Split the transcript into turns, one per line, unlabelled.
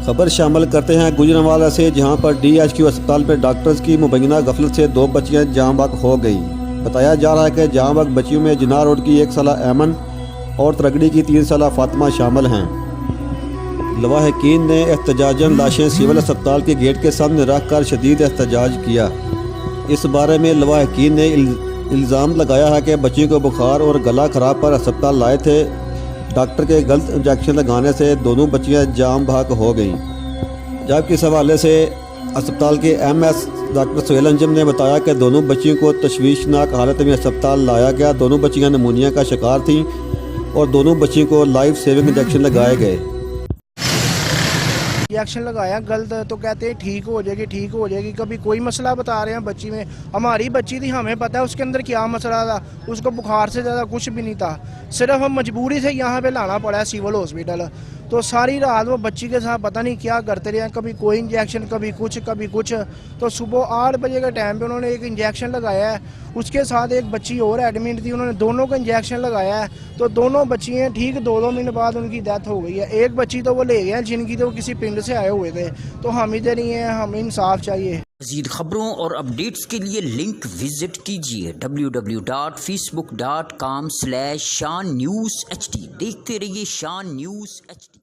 खबर शामिल करते हैं गुजरांवाला से, जहां पर DHQ अस्पताल में डॉक्टर्स की मुबैना गफलत से 2 बच्चियां जाँ बहक हो गई। बताया जा रहा है कि जाँ बहक बच्चियों में जिनार रोड की 1 साला ऐमन और तरगड़ी की 3 साला फातिमा शामिल हैं। लवाहकीन ने एहतजाजन लाशें सिविल अस्पताल के गेट के सामने रख कर शदीद एहतजाज किया। इस बारे में लवाहकीन ने इल्ज़ाम लगाया है कि बच्चियों को बुखार और गला खराब पर अस्पताल लाए थे। डॉक्टर के गलत इंजेक्शन लगाने से दोनों बच्चियां जाम बहक हो गईं। जबकि इस हवाले से अस्पताल के MS डॉक्टर सोहेल अंजुम ने बताया कि दोनों बच्चियों को तशवीशनाक हालत में अस्पताल लाया गया। दोनों बच्चियां निमोनिया का शिकार थीं और दोनों बच्चियों को लाइफ सेविंग इंजेक्शन लगाए गए।
इंजेक्शन लगाया गलत तो कहते हैं ठीक हो जाएगी, ठीक हो जाएगी। कभी कोई मसला बता रहे हैं बच्ची में। हमारी बच्ची थी, हमें पता है उसके अंदर क्या मसला था। उसको बुखार से ज़्यादा कुछ भी नहीं था, सिर्फ हम मजबूरी से यहाँ पे लाना पड़ा है सिविल हॉस्पिटल। तो सारी रात वो बच्ची के साथ पता नहीं क्या करते रहे, कभी कोई इंजेक्शन, कभी कुछ कभी कुछ। तो सुबह 8 बजे के टाइम पे उन्होंने एक इंजेक्शन लगाया है, उसके साथ एक बच्ची और एडमिट थी, उन्होंने दोनों को इंजेक्शन लगाया है। तो दोनों बच्चियाँ ठीक 2-2 मिनट बाद उनकी डेथ हो गई है। एक बच्ची तो वो ले गए हैं जिनकी तो किसी पिंड से आए हुए थे। तो हम इधर नहीं हैं, हमें इंसाफ चाहिए।
मज़ीद खबरों और अपडेट्स के लिए लिंक विजिट कीजिए www.facebook.com/shahnewshd। देखते रहिए शान न्यूज़ HD।